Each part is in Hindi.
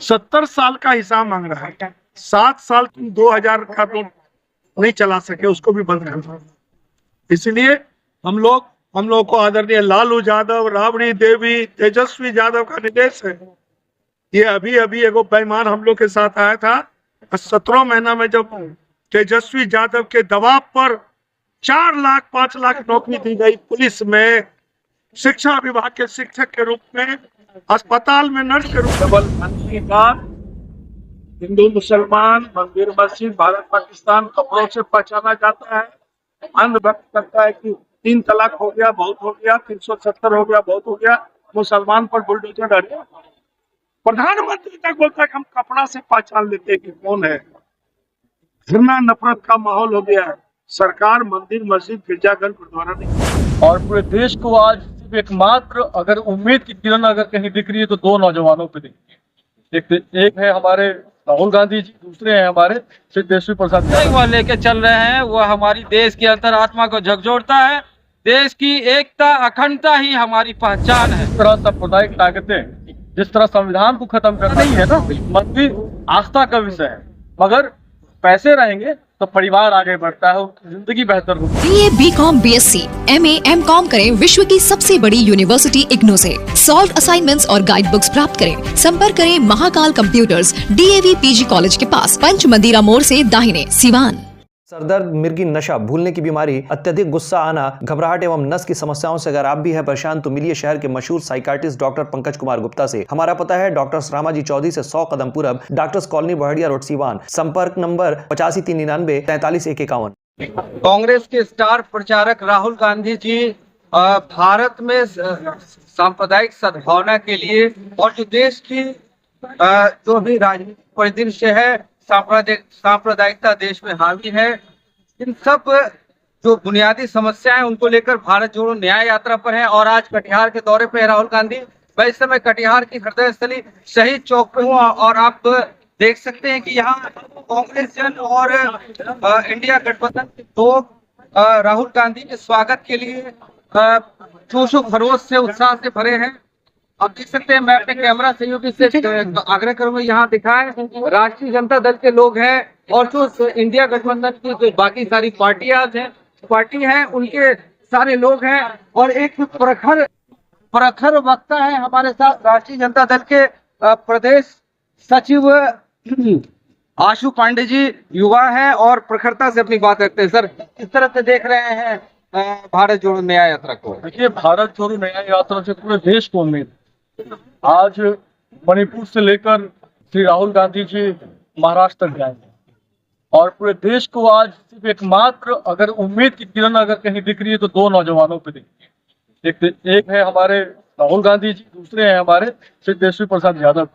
70 साल का हिसाब मांग रहा है। 7 साल तुम 2000 का तो नहीं चला सके, उसको भी बंद कर दो। इसलिए हम लोग को आदरणीय लालू यादव, राबड़ी देवी, तेजस्वी यादव का निर्देश है। ये अभी एगो बेईमान हम लोग के साथ आया था। 17 महीना में जब तेजस्वी यादव के दबाव पर 4 लाख 5 लाख नौकरी दी गई पुलिस में, शिक्षा विभाग के शिक्षक के रूप में, अस्पताल में नर्स के रूप में। केवल मंत्री का हिंदू मुसलमान, मंदिर मस्जिद, भारत पाकिस्तान कपड़ों से पहचाना जाता है। अंध व्यक्त करता है कि 3 तलाक हो गया बहुत हो गया, 370 हो गया बहुत हो गया, मुसलमान पर बुलडोजर डाल दिया। प्रधानमंत्री तक बोलता है कि हम कपड़ा से पहचान लेते हैं कि कौन है। घृणा नफरत का माहौल हो गया है। सरकार मंदिर मस्जिद गिरजाघर गुरुद्वारा नहीं। और पूरे देश को आज सिर्फ एकमात्र अगर उम्मीद की किरण अगर कहीं दिख रही है तो 2 नौजवानों पे दिख रही है। एक है हमारे राहुल गांधी जी, दूसरे हैं हमारे तेजस्वी प्रसाद यादव। वह लेके चल रहे हैं, वह हमारी देश की अंतरात्मा को झकझोरता है। देश की एकता अखंडता ही हमारी पहचान है। इस तरह सांप्रदायिक ताकतें जिस तरह संविधान को खत्म करना नहीं है ना, मंदिर आस्था का विषय है, मगर पैसे रहेंगे तो परिवार आगे बढ़ता है, उनकी जिंदगी बेहतर होती है। BA, BCom, BSc, MA, MCom करें विश्व की सबसे बड़ी यूनिवर्सिटी इग्नू से। सॉल्व असाइनमेंट्स और गाइड बुक्स प्राप्त करें। संपर्क करें Mahakal computers, DAV PG college के पास, पंच मंदिरा मोड़ से दाहिने, सिवान। सरदर्द, मिर्गी, नशा, भूलने की बीमारी, अत्यधिक गुस्सा आना, घबराहट एवं नस की समस्याओं से अगर आप भी हैं परेशान तो मिलिए शहर के मशहूर साइकाट्रिस्ट डॉक्टर पंकज कुमार गुप्ता से। हमारा पता है डॉक्टर रामाजी चौधरी से 100 कदम पूरब, doctors colony Bahadiya road, Siwan. संपर्क नंबर 85 399 43 151। कांग्रेस के स्टार प्रचारक राहुल गांधी जी भारत में सांप्रदायिक सद्भावना के लिए और जो देश की जो भी राजनीतिक परिदृश्य है, सांप्रदायिकता देश में हावी है, इन सब जो बुनियादी समस्या है उनको लेकर भारत जोड़ो न्याय यात्रा पर है। और आज कटिहार के दौरे पे है राहुल गांधी। मैं इस समय कटिहार की हृदय स्थली शहीद चौक पे हूँ और आप देख सकते हैं कि यहाँ कांग्रेस जन और इंडिया गठबंधन के लोग राहुल गांधी के स्वागत के लिए जोश खरोश से उत्साह से भरे हैं। आप देख सकते हैं, मैं अपने कैमरा सहयोगी से आग्रह करूंगा यहाँ दिखाएं। राष्ट्रीय जनता दल के लोग हैं और जो इंडिया गठबंधन की जो बाकी सारी पार्टी हैं उनके सारे लोग हैं। और एक प्रखर वक्ता है हमारे साथ राष्ट्रीय जनता दल के प्रदेश सचिव आशु पांडे जी, युवा है और प्रखरता से अपनी बात रखते हैं। सर, किस तरह से देख रहे हैं भारत जोड़ो न्याय यात्रा को? देखिए, भारत जोड़ो न्याय यात्रा से पूरे देश को उम्मीद। आज मणिपुर से लेकर श्री राहुल गांधी जी महाराष्ट्र तक जाएंगे और पूरे देश को आज सिर्फ एकमात्र अगर उम्मीद की किरण अगर कहीं दिख रही है तो 2 नौजवानों पे दिख रही है। एक है हमारे राहुल गांधी जी, दूसरे हैं हमारे तेजस्वी प्रसाद यादव।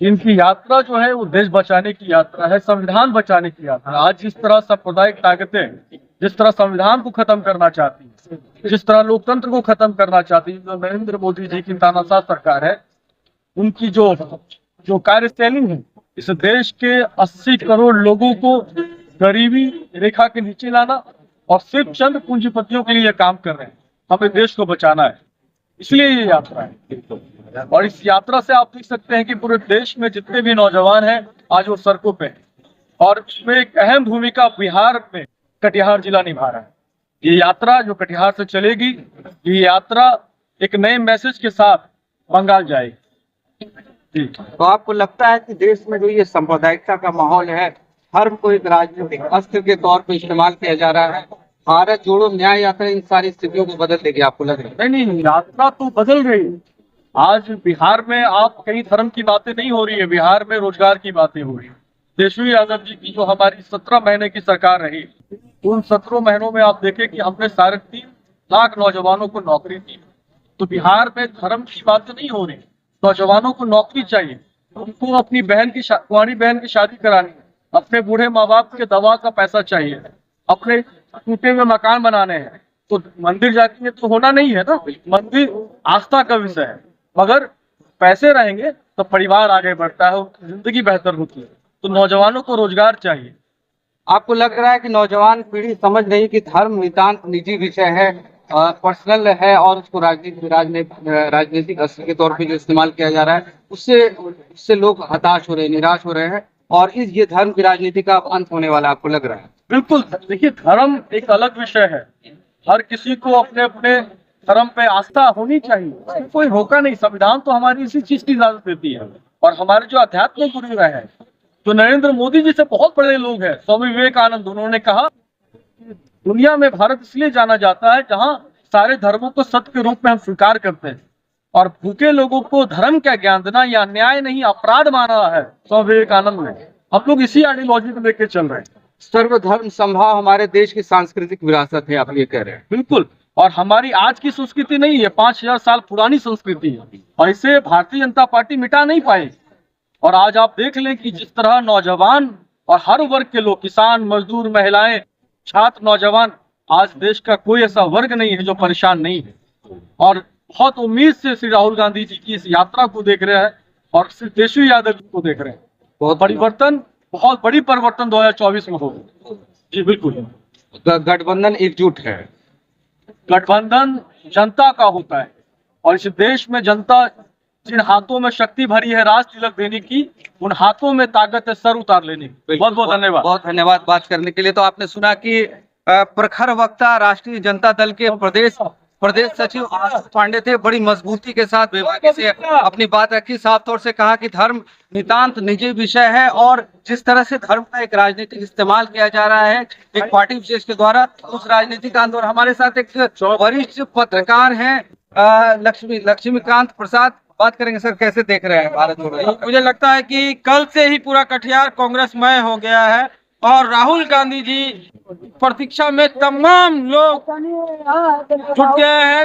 इनकी यात्रा जो है वो देश बचाने की यात्रा है, संविधान बचाने की यात्रा। आज जिस तरह सांप्रदायिक ताकतें जिस तरह संविधान को खत्म करना चाहती है, जिस तरह लोकतंत्र को खत्म करना चाहती है, जो नरेंद्र मोदी जी की तानाशाह सरकार है, उनकी जो कार्यशैली है, इस देश के 80 करोड़ लोगों को गरीबी रेखा के नीचे लाना और सिर्फ चंद पूंजीपतियों के लिए काम कर रहे हैं। हमें देश को बचाना है, इसलिए ये यात्रा है। और इस यात्रा से आप देख सकते हैं कि पूरे देश में जितने भी नौजवान हैं आज वो सड़कों पे हैं और इसमें एक अहम भूमिका बिहार में कटिहार जिला निभा रहा है। ये यात्रा जो कटिहार से चलेगी, ये यात्रा एक नए मैसेज के साथ बंगाल जाएगी। तो आपको लगता है कि देश में जो ये सांप्रदायिकता का माहौल है, धर्म को एक राजनीतिक अस्त्र के तौर पर इस्तेमाल किया जा रहा है, भारत जोड़ो न्याय यात्रा इन सारी स्थितियों को बदल देगी? आपको लग रहा है? नहीं, यात्रा तो बदल रही है। आज बिहार में आप कहीं धर्म की बातें नहीं हो रही है, बिहार में रोजगार की बातें हो रही है। तेजस्वी यादव जी की जो हमारी 17 महीने की सरकार रही, उन 17 महीनों में आप देखें कि हमने 3.5 लाख नौजवानों को नौकरी दी। तो बिहार में धर्म की बातें नहीं हो रही, नौजवानों को नौकरी चाहिए, उनको अपनी कुंवारी बहन की शादी करानी है, अपने बूढ़े माँ बाप के दवा का पैसा चाहिए, अपने टूटे हुए मकान बनाने हैं। तो मंदिर जाके तो होना नहीं है ना, मंदिर आस्था का विषय है, मगर पैसे रहेंगे तो परिवार आगे बढ़ता है, उनकी जिंदगी बेहतर होती है। तो नौजवानों को रोजगार चाहिए। आपको लग रहा है कि नौजवान पीढ़ी समझ रही कि धर्म नितांत निजी विषय है पर्सनल है और उसको राजनीतिक अस्त्र के तौर पे जो इस्तेमाल किया जा रहा है, उससे लोग हताश हो रहे हैं, निराश हो रहे हैं, और ये धर्म की राजनीति का अंत होने वाला आपको लग रहा है? बिल्कुल। देखिए, धर्म एक अलग विषय है। हर किसी को अपने अपने धर्म पे आस्था होनी चाहिए, उसको कोई रोका नहीं। संविधान तो हमारी इसी चीज की इजाजत देती है। और हमारे जो आध्यात्मिक गुरु रहे हैं, जो नरेंद्र मोदी जी से बहुत बड़े लोग हैं, स्वामी विवेकानंद, उन्होंने कहा दुनिया में भारत इसलिए जाना जाता है जहां सारे धर्मों को सत्य के रूप में हम स्वीकार करते हैं, और भूखे लोगों को धर्म का ज्ञान देना यह अन्याय नहीं अपराध माना है स्वामी विवेकानंद ने। हम लोग इसी आइडियोलॉजी को लेकर चल रहे हैं। सर्वधर्म समभाव हमारे देश की सांस्कृतिक विरासत है, आप ये कह रहे हैं? बिल्कुल। और हमारी आज की संस्कृति नहीं है, 5000 साल पुरानी संस्कृति है, और इसे भारतीय जनता पार्टी मिटा नहीं पाएगी। और आज आप देख लें कि जिस तरह नौजवान और हर वर्ग के लोग, किसान, मजदूर, महिलाएं, छात्र, नौजवान, आज देश का कोई ऐसा वर्ग नहीं है जो परेशान नहीं है। और बहुत उम्मीद से श्री राहुल गांधी जी की इस यात्रा को देख रहे हैं और श्री तेजस्वी यादव जी को देख रहे हैं। बहुत बड़ी परिवर्तन 2024 में होगा। जी बिल्कुल। गठबंधन एकजुट है। गठबंधन जनता का होता है, और इस देश में जनता जिन हाथों में शक्ति भरी है राज तिलक देने की, उन हाथों में ताकत है सर उतार लेने की। बहुत बहुत धन्यवाद। बहुत धन्यवाद बात करने के लिए। तो आपने सुना कि प्रखर वक्ता राष्ट्रीय जनता दल के प्रदेश सचिव आशुतोष पांडे थे। बड़ी मजबूती के साथ बेबाकी से अपनी बात रखी, साफ तौर से कहा कि धर्म नितांत निजी विषय है, और जिस तरह से धर्म का एक राजनीतिक इस्तेमाल किया जा रहा है एक पार्टी विशेष के द्वारा, उस राजनीतिक आंदोलन। हमारे साथ एक वरिष्ठ पत्रकार हैं लक्ष्मीकांत प्रसाद, बात करेंगे। सर, कैसे देख रहे हैं भारत जोड़ो? मुझे लगता है कि कल से ही पूरा कटिहार कांग्रेसमय हो गया है, और राहुल गांधी जी प्रतीक्षा में तमाम लोग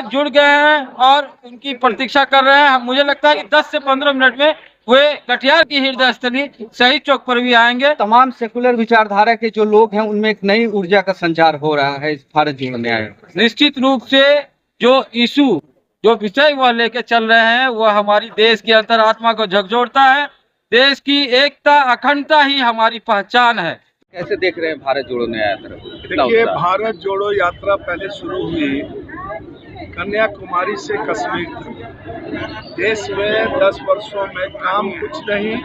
जुड़ गए हैं और उनकी प्रतीक्षा कर रहे हैं। मुझे लगता है कि 10 से 15 मिनट में वे कटिहार की हृदय स्थली शहीद चौक पर भी आएंगे। तमाम सेकुलर विचारधारा के जो लोग हैं उनमें एक नई ऊर्जा का संचार हो रहा है इस भारत जोड़ो न्याय। निश्चित रूप से जो इशू, जो विषय वह लेके चल रहे हैं, वह हमारी देश की अंतरात्मा को झकझोरता है। देश की एकता, अखंडता ही हमारी पहचान है। कैसे देख रहे हैं भारत जोड़ो न्याय यात्रा? देखिए, भारत जोड़ो यात्रा पहले शुरू हुई कन्याकुमारी से कश्मीर तक। देश में 10 वर्षों में काम कुछ नहीं,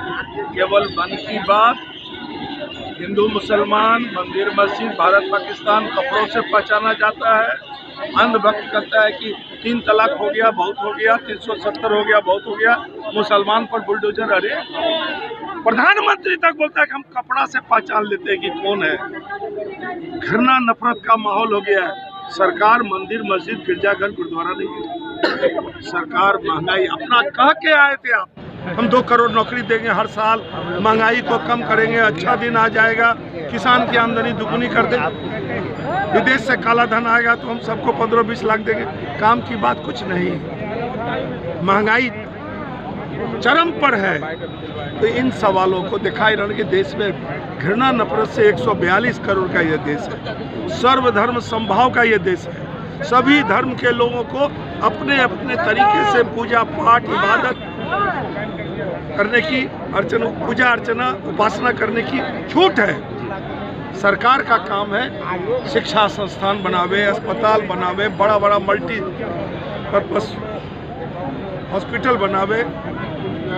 केवल मन की बात। हिंदू मुसलमान, मंदिर मस्जिद, भारत पाकिस्तान कपड़ों से पहचाना जाता है। अंधभक्त कहता है कि 3 तलाक हो गया, बहुत हो गया, 370 हो गया, बहुत हो गया, मुसलमान पर बुलडोजर। अरे प्रधानमंत्री तक बोलता है कि हम कपड़ा से पहचान लेते हैं कि कौन है। घृणा नफरत का माहौल हो गया है। सरकार मंदिर मस्जिद गिरजाघर गुरुद्वारा नहीं है। सरकार महंगाई अपना कह के आए थे आप, हम 2 करोड़ नौकरी देंगे हर साल, महंगाई को कम करेंगे, अच्छा दिन आ जाएगा, किसान की आमदनी दुगुनी कर देंगे, विदेश से काला धन आएगा तो हम सबको 15-20 लाख देंगे। काम की बात कुछ नहीं, महंगाई चरम पर है। तो इन सवालों को दिखाई रहने के देश में घृणा नफरत से 142 करोड़ का यह देश है। सर्वधर्म समभाव का यह देश है। सभी धर्म के लोगों को अपने अपने तरीके से पूजा पाठ इबादत करने की, पूजा अर्चना उपासना करने की छूट है। सरकार का काम है शिक्षा संस्थान बनावे, अस्पताल बनावे, बड़ा बड़ा मल्टीपर्पस हॉस्पिटल बनावे,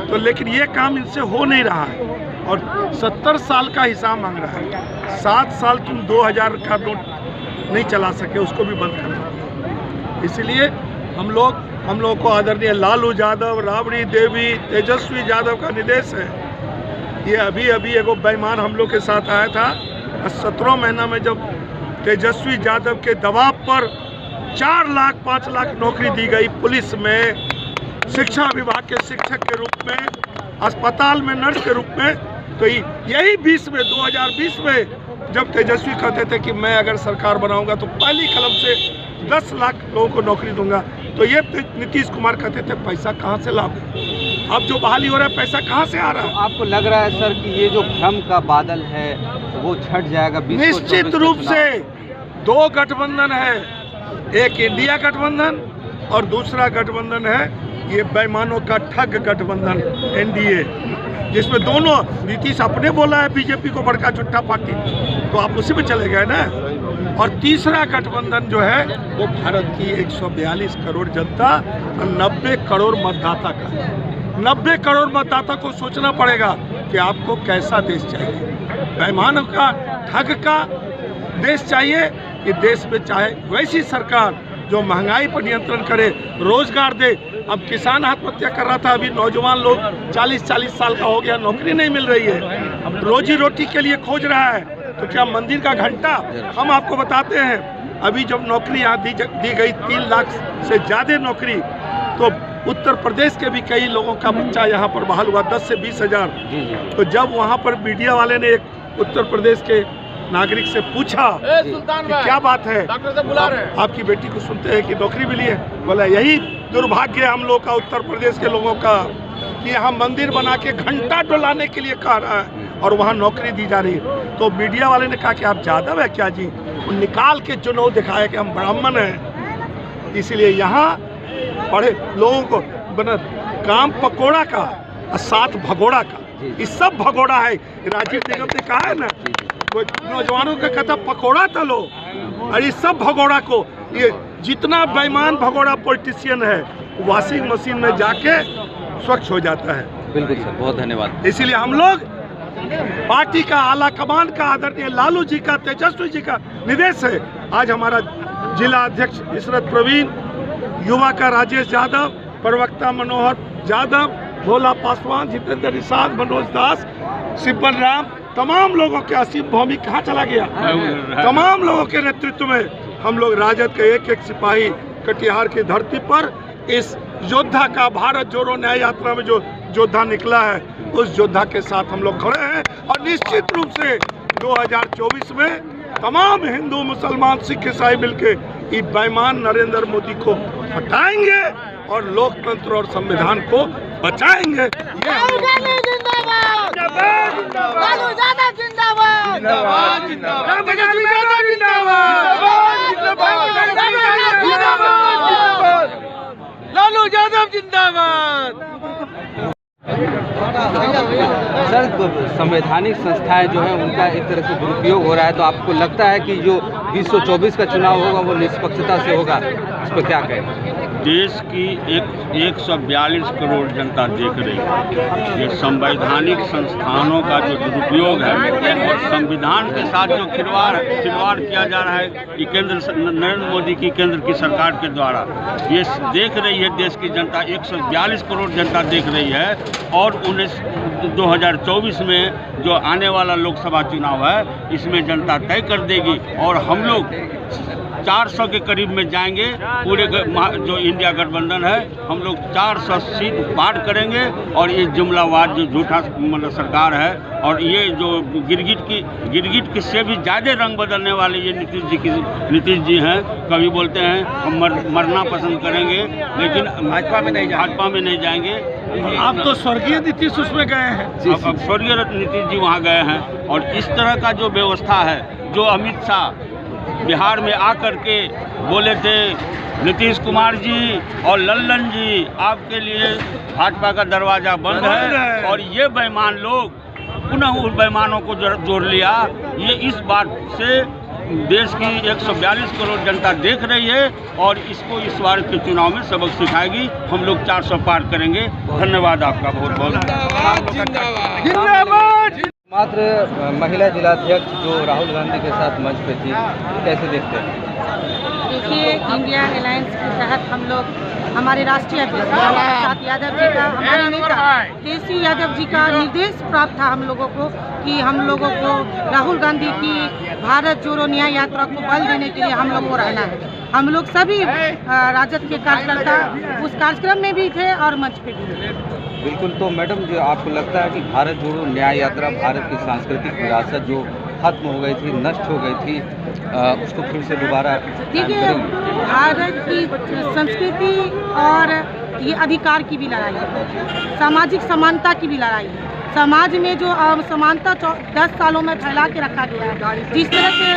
तो लेकिन ये काम इनसे हो नहीं रहा है। और 70 साल का हिसाब मांग रहा है। 7 साल तुम 2000 का नोट नहीं चला सके, उसको भी बंद करना। इसलिए हम लोग को आदरणीय लालू यादव, राबड़ी देवी, तेजस्वी यादव का निर्देश है। ये अभी एगो बेईमान हम लोग के साथ आया था। 17 महीना में जब तेजस्वी यादव के दबाव पर 4 लाख 5 लाख नौकरी दी गई, पुलिस में, शिक्षा विभाग के शिक्षक के रूप में, अस्पताल में नर्स के रूप में, तो यही 2020 में जब तेजस्वी कहते थे कि मैं अगर सरकार बनाऊंगा तो पहली कलम से 10 लाख लोगों को नौकरी दूंगा, तो ये नीतीश कुमार कहते थे पैसा कहाँ से लाओ? अब जो बहाली हो रहा है पैसा कहाँ से आ रहा है? आपको लग रहा है सर कि ये जो भ्रम का बादल है वो छट जाएगा? निश्चित रूप से 2 गठबंधन है, एक इंडिया गठबंधन और दूसरा गठबंधन है ये बेईमानों का ठग गठबंधन एनडीए, जिसमें दोनों, नीतीश अपने बोला है बीजेपी को बड़का झूठा पार्टी, तो आप उसी में चले गए ना। और तीसरा गठबंधन जो है वो भारत की 142 करोड़ जनता और 90 करोड़ मतदाता का। 90 करोड़ मतदाता को सोचना पड़ेगा कि आपको कैसा देश चाहिए, बेईमानों का, ठग का देश चाहिए कि देश में चाहे वैसी सरकार जो महंगाई पर नियंत्रण करे, रोजगार दे। अब किसान आत्महत्या कर रहा था, अभी नौजवान लोग 40-40 साल का हो गया, नौकरी नहीं मिल रही है, रोजी रोटी के लिए खोज रहा है। तो क्या मंदिर का घंटा? हम आपको बताते हैं, अभी जब नौकरी यहाँ दी गई 3 लाख से ज़्यादा नौकरी, तो उत्तर प्रदेश के भी कई लोगों का बच्चा यहाँ पर बहाल हुआ, 10 से 20 हज़ार। तो जब वहाँ पर मीडिया वाले ने एक उत्तर प्रदेश के नागरिक से पूछा कि क्या बात है, आपकी बेटी को सुनते हैं कि नौकरी मिली है, बोला यही दुर्भाग्य है हम लोग का, उत्तर प्रदेश के लोगों का, कि यहाँ मंदिर बना के घंटा डुलाने के लिए कह रहा है और वहाँ नौकरी दी जा रही है। तो मीडिया वाले ने कहा कि आप जादव है क्या जी? वो निकाल के चुनाव दिखाया कि हम ब्राह्मण हैं, इसीलिए यहाँ पढ़े लोगों को बना काम पकोड़ा का और साथ भगोड़ा का, ये सब भगोड़ा है। राजीव निगम ने कहा है ना, नौजवानों का कहता पकोड़ा तलो, और इस सब भगोड़ा को, ये जितना बेईमान भगोड़ा पॉलिटिशियन है वॉशिंग मशीन में जाके स्वच्छ हो जाता है। बिल्कुल सर, बहुत धन्यवाद। इसीलिए हम लोग पार्टी का आला कमान का आदरणीय लालू जी का, तेजस्वी जी का निर्देश है। आज हमारा जिला अध्यक्ष इशरत प्रवीण, युवा का राजेश यादव, प्रवक्ता मनोहर यादव, भोला पासवान, जितेंद्र निषाद, मनोज दास, सिब्बल राम, तमाम लोगों के, असीम भौमी कहाँ चला गया, तमाम लोगों के नेतृत्व में हम लोग राजद के एक सिपाही कटिहार की धरती पर इस योद्धा का, भारत जोड़ो न्याय यात्रा में जो योद्धा निकला है, उस योद्धा के साथ हम लोग खड़े हैं। और निश्चित रूप से 2024 में तमाम हिंदू, मुसलमान, सिख, ईसाई मिलके इस बेईमान नरेंद्र मोदी को हटाएंगे और लोकतंत्र और संविधान को बचाएंगे। लालू यादव जिंदाबाद। सर, संवैधानिक संस्थाएं जो है उनका एक तरह से दुरुपयोग हो रहा है, तो आपको लगता है कि जो 2024 का चुनाव होगा वो निष्पक्षता से होगा, इस पर क्या कहें? देश की 142 करोड़ जनता देख रही है ये संवैधानिक संस्थानों का जो दुरुपयोग है और संविधान के साथ जो खिलवाड़ किया जा रहा है, ये नरेंद्र मोदी की केंद्र की सरकार के द्वारा, ये देख रही है देश की जनता, 142 करोड़ जनता देख रही है। और 2024 में जो आने वाला लोकसभा चुनाव है, इसमें जनता तय कर देगी और हम लोग 400 के करीब में जाएंगे। पूरे जो इंडिया गठबंधन है, हम लोग 400 सीट पार करेंगे। और ये जुमलावाद जो झूठा मतलब सरकार है, और ये जो गिरगिट की से भी ज़्यादा रंग बदलने वाले ये नीतीश जी हैं। कभी बोलते हैं हम मरना पसंद करेंगे, लेकिन भाजपा में नहीं जाएंगे। आप तो स्वर्गीय नीतीश उसमें गए हैं, अब स्वर्गीय नीतीश जी वहाँ गए हैं। और इस तरह का जो व्यवस्था है, जो अमित शाह बिहार में आकर के बोले थे, नीतीश कुमार जी और लल्लन जी आपके लिए भाजपा का दरवाज़ा बंद है, और ये बेईमान लोग पुनः उन बेईमानों को जोड़ लिया। ये इस बात से देश की 142 करोड़ जनता देख रही है और इसको इस बार के चुनाव में सबक सिखाएगी। हम लोग 400 पार करेंगे। धन्यवाद आपका बहुत बहुत। मात्र महिला जिलाध्यक्ष जो राहुल गांधी के साथ मंच पे थी, कैसे देखते हैं? देखिए, इंडिया अलायंस के तहत हम लोग, हमारे राष्ट्रीय अध्यक्ष प्रसाद यादव जी का, हमारे नेता केसी यादव जी का निर्देश प्राप्त था हम लोगों को कि हम लोगों को राहुल गांधी की भारत जोड़ो न्याय यात्रा को बल देने के लिए हम लोग को रहना है। हम लोग सभी राजद के कार्यकर्ता उस कार्यक्रम में भी थे और मंच पे भी थे। बिल्कुल। तो मैडम, जो आपको लगता है कि भारत जोड़ो न्याय यात्रा भारत की सांस्कृतिक विरासत जो खत्म हो गई थी, नष्ट हो गई थी, उसको फिर से दोबारा? देखिए, भारत की संस्कृति और ये अधिकार की भी लड़ाई है, सामाजिक समानता की भी लड़ाई है। समाज में जो असमानता 10 सालों में फैला के रखा गया है, जिस तरह से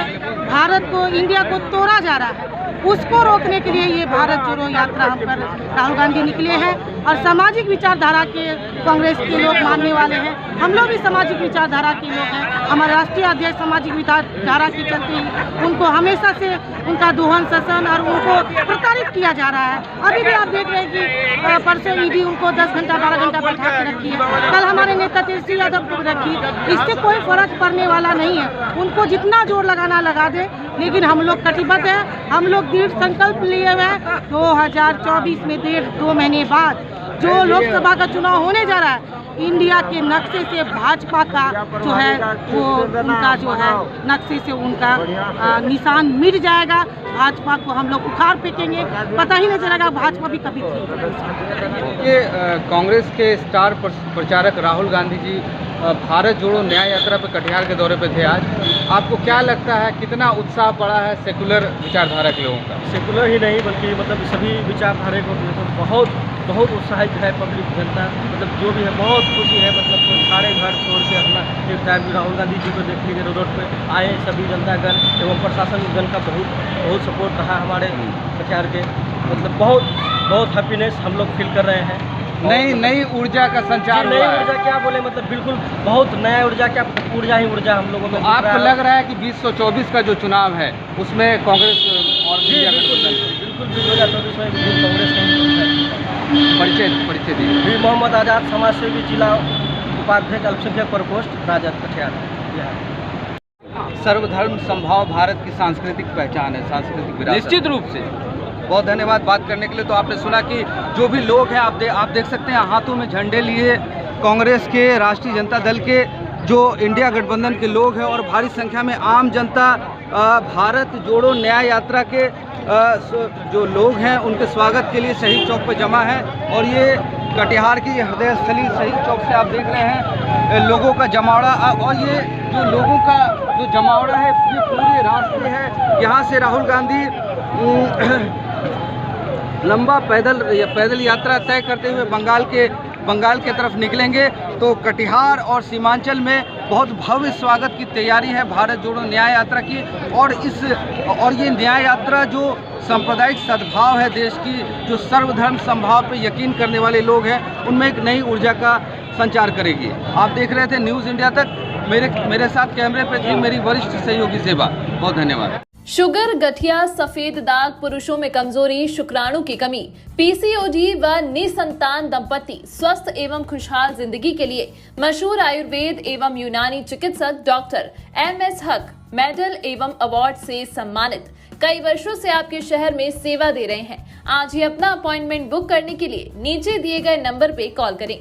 भारत को, इंडिया को तोड़ा जा रहा है, उसको रोकने के लिए ये भारत जोड़ो यात्रा हम पर राहुल गांधी निकले हैं। और सामाजिक विचारधारा के कांग्रेस के लोग मानने वाले हैं, हम लोग भी सामाजिक विचारधारा के लोग हैं। हमारे राष्ट्रीय अध्यक्ष सामाजिक विचारधारा के चलते उनको हमेशा से उनका दोहन शोषण और उनको प्रताड़ित किया जा रहा है। अभी भी आप देख रहे हैं कि परसों ईडी उनको 10 घंटा 12 घंटा बैठा के रखी है, कल हमारे नेता तेजस्वी यादव को रखी। इससे कोई फर्क पड़ने वाला नहीं है, उनको जितना जोर लगाना लगा दे, लेकिन हम लोग कटिबद्ध हैं। हम लोग दृढ़ संकल्प लिए हुए हैं 2024 में 1.5-2 महीने बाद जो लोकसभा का चुनाव होने जा रहा है, इंडिया के नक्शे से भाजपा का जो है वो उनका जो है नक्शे से उनका निशान मिट जाएगा। भाजपा को हम लोग उखाड़ फेंकेंगे, पता ही नहीं चलेगा भाजपा भी कभी थी। ये कांग्रेस के स्टार प्रचारक राहुल गांधी जी भारत जोड़ो न्याय यात्रा पे कटिहार के दौरे पे थे आज। आपको क्या लगता है कितना उत्साह पड़ा है सेकुलर विचारधारा के लोगों का? सेकुलर ही नहीं बल्कि मतलब सभी विचारधारा को बहुत उत्साहित है पब्लिक जनता, मतलब जो भी है बहुत खुशी है। मतलब सारे घर छोड़ के अपना एक टाइम राहुल गांधी जी को देखने के रोड पे आए सभी जनतागण एवं प्रशासनगण का बहुत सपोर्ट रहा हमारे कटिहार के। मतलब बहुत हैप्पीनेस हम लोग फील कर रहे हैं। नई ऊर्जा का संचार हुआ नई है। ऊर्जा क्या बोले, मतलब बिल्कुल बहुत नया ऊर्जा, क्या ऊर्जा ही ऊर्जा हम लोगों में। आपको लग रहा है कि 2024 का जो चुनाव है उसमें कांग्रेस और इंडिया बिल्कुल 2024 में कांग्रेस परिचय दिए। भी मोहम्मद आज़ाद समाज सेवी जिला उपाध्यक्ष अल्पसंख्यक प्रकोष्ठ राजद कटिहार बिहार। सर्वधर्म संभाव भारत की सांस्कृतिक पहचान है, सांस्कृतिक विरासत। निश्चित रूप से। बहुत धन्यवाद बात करने के लिए। तो आपने सुना कि जो भी लोग हैं आप देख सकते हैं हाथों में झंडे लिए कांग्रेस के, राष्ट्रीय जनता दल के, जो इंडिया गठबंधन के लोग हैं और भारी संख्या में आम जनता भारत जोड़ो न्याय यात्रा के जो लोग हैं उनके स्वागत के लिए शहीद चौक पर जमा है। और ये कटिहार की हृदय स्थली शहीद चौक से आप देख रहे हैं लोगों का जमावड़ा। और ये जो लोगों का जो जमावड़ा है ये पूरे रास्ते है। यहाँ से राहुल गांधी लंबा पैदल यात्रा तय करते हुए बंगाल के तरफ निकलेंगे। तो कटिहार और सीमांचल में बहुत भव्य स्वागत की तैयारी है भारत जोड़ो न्याय यात्रा की। और ये न्याय यात्रा जो सांप्रदायिक सद्भाव है देश की, जो सर्वधर्म समभाव पे यकीन करने वाले लोग हैं, उनमें एक नई ऊर्जा का संचार करेगी। आप देख रहे थे न्यूज़ इंडिया तक। मेरे साथ कैमरे पे थी मेरी वरिष्ठ सहयोगी सेवा। बहुत धन्यवाद। शुगर, गठिया, सफेद दाग, पुरुषों में कमजोरी, शुक्राणु की कमी, पीसीओडी व निसंतान दंपति स्वस्थ एवं खुशहाल जिंदगी के लिए मशहूर आयुर्वेद एवं यूनानी चिकित्सक डॉक्टर MS हक मेडल एवं अवार्ड से सम्मानित, कई वर्षों से आपके शहर में सेवा दे रहे हैं। आज ही अपना अपॉइंटमेंट बुक करने के लिए नीचे दिए गए नंबर पे कॉल करें।